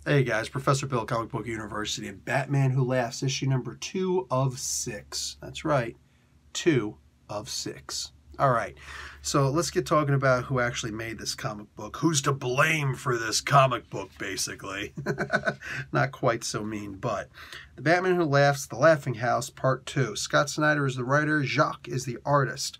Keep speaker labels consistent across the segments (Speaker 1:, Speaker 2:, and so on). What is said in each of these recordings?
Speaker 1: Hey guys, Professor Bill, Comic Book University, and Batman Who Laughs, issue number 2 of 6. That's right, 2 of 6. All right, so let's get talking about who actually made this comic book. Who's to blame for this comic book, basically. Not quite so mean, but The Batman Who Laughs, The Laughing House, Part 2. Scott Snyder is the writer, Jacques is the artist.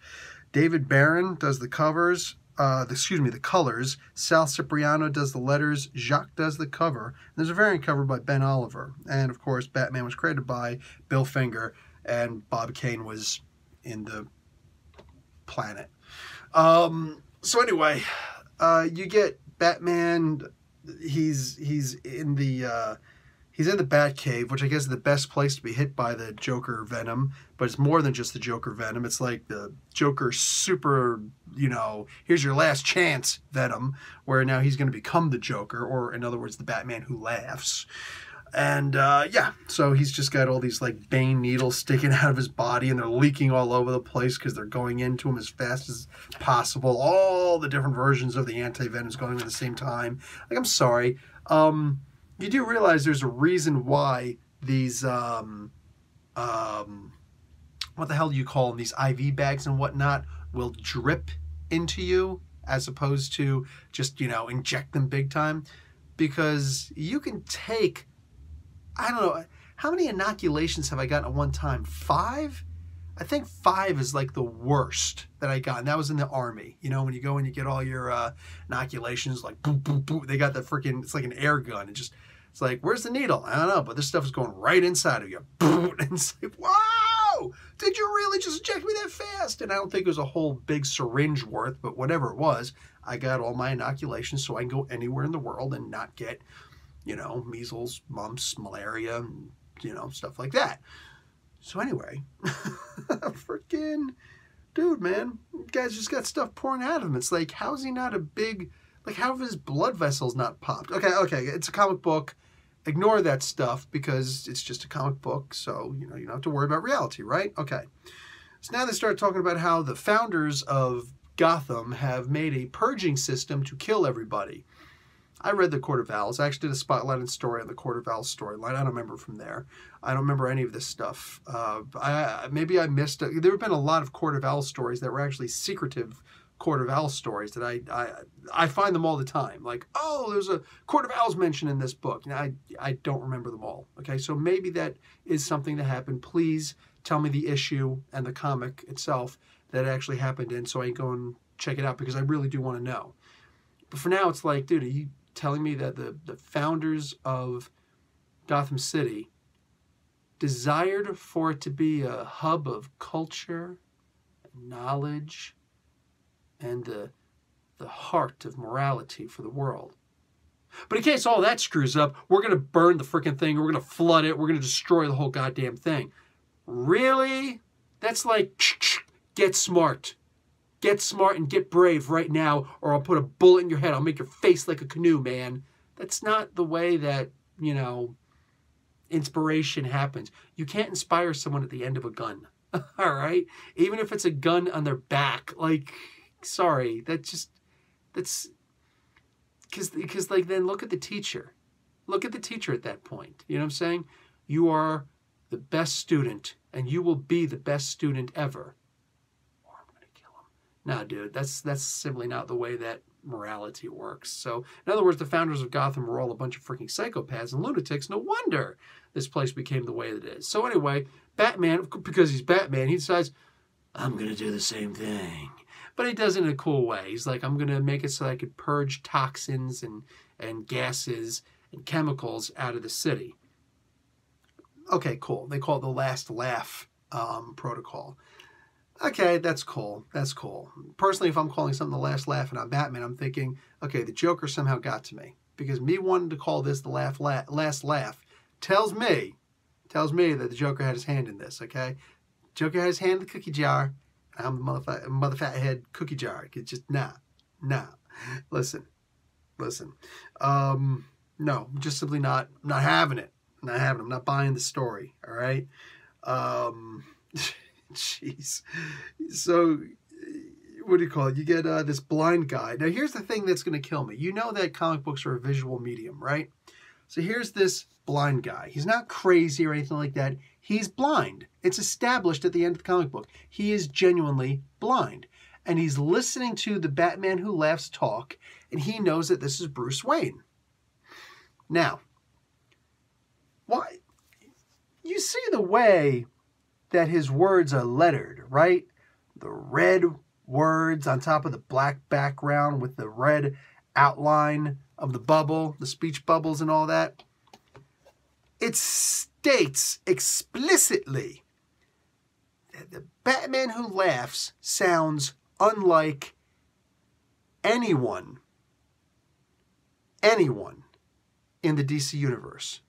Speaker 1: David Barron does the covers. The colors. Sal Cipriano does the letters. Jacques does the cover. And there's a variant cover by Ben Oliver. And, of course, Batman was created by Bill Finger, and Bob Kane was in the planet. So anyway, you get Batman. He's in the Batcave, which I guess is the best place to be hit by the Joker venom, but it's more than just the Joker venom. It's like the Joker super, here's your last chance venom, where now he's going to become the Joker, or in other words, the Batman Who Laughs. And yeah, so he's just got all these like Bane needles sticking out of his body, and they're leaking all over the place because they're going into him as fast as possible. All the different versions of the anti-venoms going at the same time. Like, I'm sorry. You do realize there's a reason why these, what the hell do you call them? These IV bags and whatnot will drip into you as opposed to just, inject them big time. Because you can take, I don't know, how many inoculations have I gotten at one time? 5? I think 5 is like the worst that I got. And that was in the Army. When you go and you get all your inoculations, like boom, boom, boom. They got the freaking, it's like an air gun. It's like, where's the needle? I don't know, but this stuff is going right inside of you. Boom, and it's like, wow, did you really just inject me that fast? And I don't think it was a whole big syringe worth, but whatever it was, I got all my inoculations so I can go anywhere in the world and not get, measles, mumps, malaria, and, stuff like that. So anyway, freaking dude, man, you guys just got stuff pouring out of him. It's like, how is he not a big, like, how have his blood vessels not popped? Okay, it's a comic book. Ignore that stuff because it's just a comic book, so, you don't have to worry about reality, right? Okay. So now they start talking about how the founders of Gotham have made a purging system to kill everybody. I read the Court of Owls. I actually did a spotlighted story on the Court of Owls storyline. I don't remember from there. I don't remember any of this stuff. Maybe I missed it. There have been a lot of Court of Owls stories that were actually secretive Court of Owls stories that I find them all the time. Like, oh, there's a Court of Owls mentioned in this book. I don't remember them all. Okay, so maybe that is something that happened. Please tell me the issue and the comic itself that actually happened in, so I can go and check it out because I really do want to know. But for now, it's like, dude, are you telling me that the founders of Gotham City desired for it to be a hub of culture, knowledge, and the heart of morality for the world? But in case all that screws up, we're going to burn the freaking thing, we're going to flood it, we're going to destroy the whole goddamn thing. Really? That's like, get smart. Get smart and get brave right now, or I'll put a bullet in your head. I'll make your face like a canoe, man. That's not the way that, inspiration happens. You can't inspire someone at the end of a gun. All right? Even if it's a gun on their back. Like, sorry. That's because like, then look at the teacher. Look at the teacher at that point. You know what I'm saying? You are the best student, and you will be the best student ever. Nah, dude, that's simply not the way that morality works. So, in other words, the founders of Gotham were all a bunch of freaking psychopaths and lunatics. No wonder this place became the way that it is. So anyway, Batman, because he's Batman, he decides, I'm going to do the same thing. But he does it in a cool way. He's like, I'm going to make it so I could purge toxins and gases and chemicals out of the city. Okay, cool. They call it the Last Laugh protocol. Okay, that's cool. That's cool. Personally, if I'm calling something the Last Laugh and I'm Batman, I'm thinking, okay, the Joker somehow got to me. Because me wanting to call this the Last Laugh tells me that the Joker had his hand in this, okay? Joker had his hand in the cookie jar, and I'm the mother fat head cookie jar. It's just, nah. Listen. No, just simply not having it. I'm not buying the story, all right? Jeez. So, what do you call it? You get this blind guy. Now, here's the thing that's going to kill me. You know that comic books are a visual medium, right? So here's this blind guy. He's not crazy or anything like that. He's blind. It's established at the end of the comic book. He is genuinely blind. And he's listening to the Batman Who Laughs talk, and he knows that this is Bruce Wayne. Now, why? You see the way that his words are lettered, right? The red words on top of the black background with the red outline of the bubble, the speech bubbles and all that. It states explicitly that the Batman Who Laughs sounds unlike anyone in the DC universe.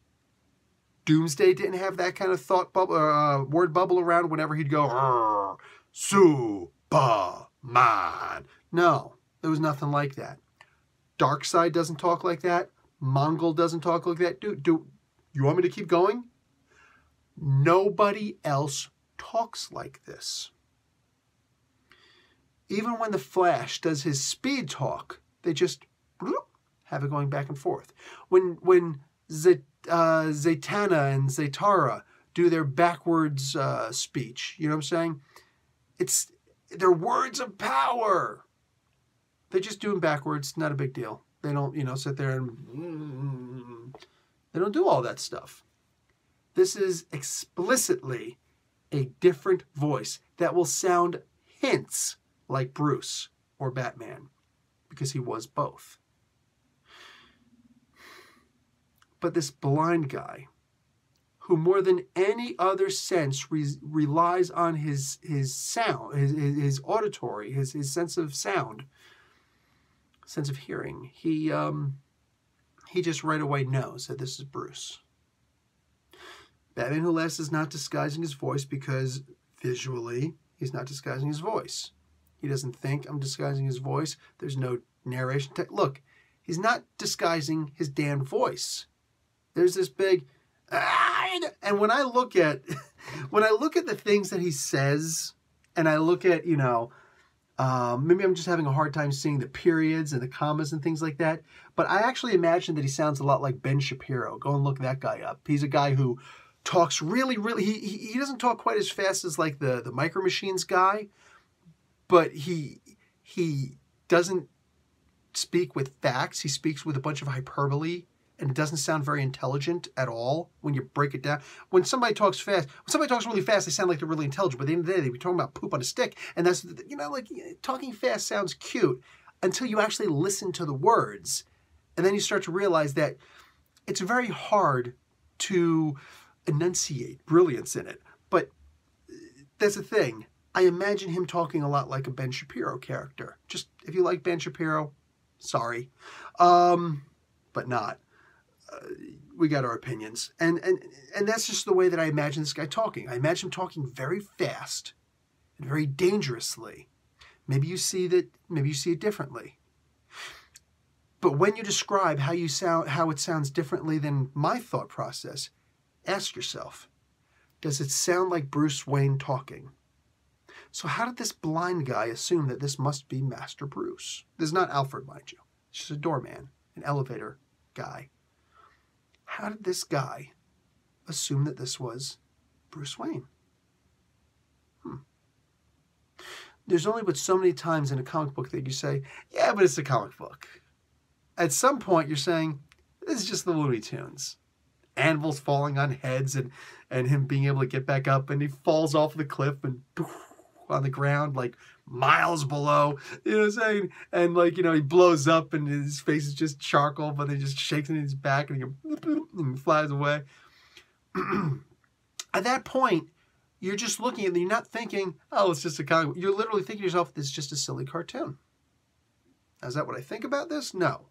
Speaker 1: Doomsday didn't have that kind of thought bubble, word bubble around whenever he'd go, Superman. No, there was nothing like that. Darkseid doesn't talk like that. Mongol doesn't talk like that. Dude, you want me to keep going? Nobody else talks like this. Even when the Flash does his speed talk, they just have it going back and forth. When Zatanna and Zatara do their backwards speech, you know what I'm saying? They're words of power. They just do them backwards, not a big deal. They don't, sit there and they don't do all that stuff. This is explicitly a different voice that will sound hints like Bruce or Batman, because he was both. But this blind guy, who more than any other sense relies on his sound, his auditory, his sense of sound, sense of hearing, he just right away knows that this is Bruce. Batman Who Laughs is not disguising his voice because visually he's not disguising his voice. He doesn't think I'm disguising his voice. There's no narration. Look, he's not disguising his damn voice. There's this big, and when I look at the things that he says, and I look at, maybe I'm just having a hard time seeing the periods and the commas and things like that. But I actually imagine that he sounds a lot like Ben Shapiro. Go and look that guy up. He's a guy who talks really, he doesn't talk quite as fast as like the Micro Machines guy, but he doesn't speak with facts. He speaks with a bunch of hyperbole, and it doesn't sound very intelligent at all when you break it down. When somebody talks really fast, they sound like they're really intelligent, but at the end of the day, they be talking about poop on a stick, and that's, like talking fast sounds cute until you actually listen to the words, and then you start to realize that it's very hard to enunciate brilliance in it. But that's the thing. I imagine him talking a lot like a Ben Shapiro character. Just, if you like Ben Shapiro, sorry. But not. We got our opinions. And that's just the way that I imagine this guy talking. I imagine him talking very fast and very dangerously. Maybe you see it differently. But when you describe how it sounds differently than my thought process, ask yourself, does it sound like Bruce Wayne talking? So how did this blind guy assume that this must be Master Bruce? This is not Alfred, mind you. It's just a doorman, an elevator guy. How did this guy assume that this was Bruce Wayne? There's only but so many times in a comic book that you say, yeah, but it's a comic book. At some point, you're saying, this is just the Looney Tunes. Anvils falling on heads and him being able to get back up, and he falls off the cliff and poof, on the ground like miles below, you know what I'm saying? And he blows up and his face is just charcoal, but then he just shakes it in his back and he flies away. At that point, you're just looking at it, you're not thinking, oh, it's just a comic book. You're literally thinking to yourself, this is just a silly cartoon. Is that what I think about this? No.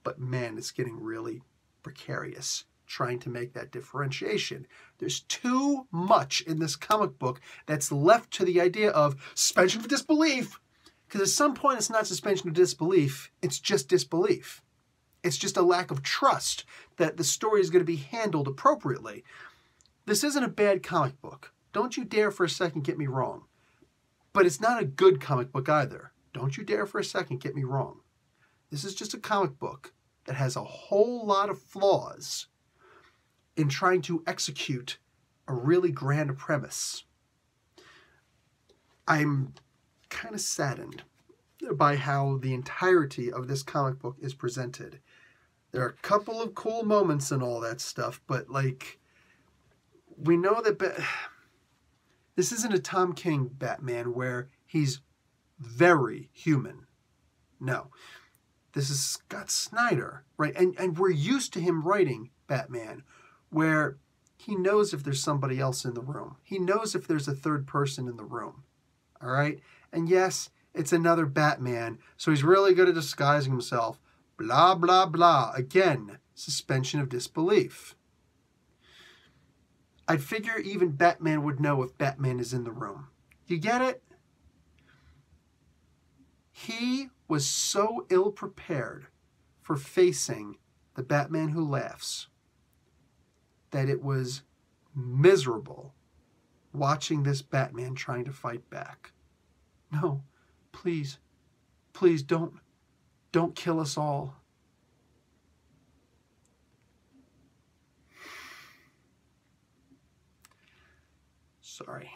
Speaker 1: But man, it's getting really precarious trying to make that differentiation. There's too much in this comic book that's left to the idea of suspension of disbelief. Because at some point, it's not suspension of disbelief. It's just disbelief. It's just a lack of trust that the story is going to be handled appropriately. This isn't a bad comic book. Don't you dare for a second get me wrong. But it's not a good comic book either. Don't you dare for a second get me wrong. This is just a comic book that has a whole lot of flaws in trying to execute a really grand premise. I'm kind of saddened by how the entirety of this comic book is presented. There are a couple of cool moments and all that stuff, but like, we know that this isn't a Tom King Batman where he's very human. No. This is Scott Snyder, right? And we're used to him writing Batman where he knows if there's somebody else in the room. He knows if there's a third person in the room. All right? And yes, it's another Batman, so he's really good at disguising himself. Blah, blah, blah. Again, suspension of disbelief. I'd figure even Batman would know if Batman is in the room. You get it? He was so ill-prepared for facing the Batman Who Laughs that it was miserable watching this Batman trying to fight back. No, please, please don't kill us all. Sorry.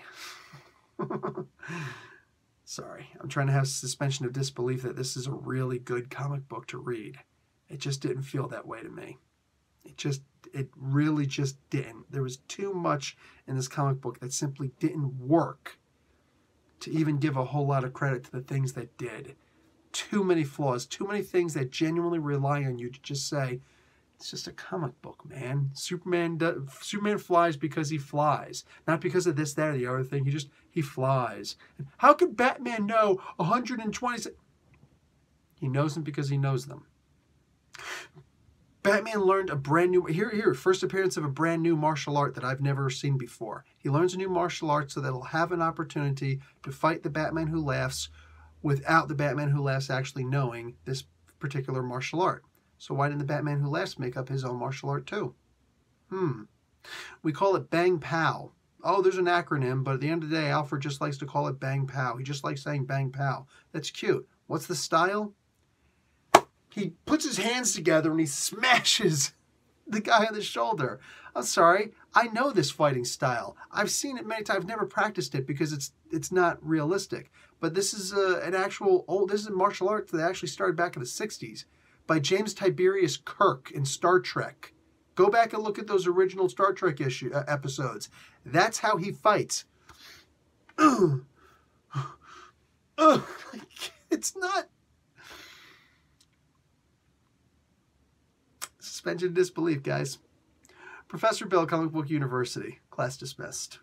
Speaker 1: Sorry. I'm trying to have suspension of disbelief that this is a really good comic book to read. It just didn't feel that way to me. It really just didn't. There was too much in this comic book that simply didn't work to even give a whole lot of credit to the things that did. Too many flaws, too many things that genuinely rely on you to just say, it's just a comic book, man. Superman flies because he flies. Not because of this, that, or the other thing. He flies. How could Batman know 120... He knows them because he knows them. Batman learned a brand new... Here, first appearance of a brand new martial art that I've never seen before. He learns a new martial art so that he'll have an opportunity to fight the Batman Who Laughs without the Batman Who Laughs actually knowing this particular martial art. So why didn't the Batman Who Laughs make up his own martial art too? We call it Bang Pow. Oh, there's an acronym, but at the end of the day, Alfred just likes to call it Bang Pow. He just likes saying Bang Pow. That's cute. What's the style? He puts his hands together and he smashes the guy on the shoulder. I'm sorry. I know this fighting style. I've seen it many times. I've never practiced it because it's not realistic. But this is this is martial arts that actually started back in the 60s by James Tiberius Kirk in Star Trek. Go back and look at those original Star Trek episodes. That's how he fights. It's not... Suspension of disbelief, guys. Professor Bill, Comic Book University. Class dismissed.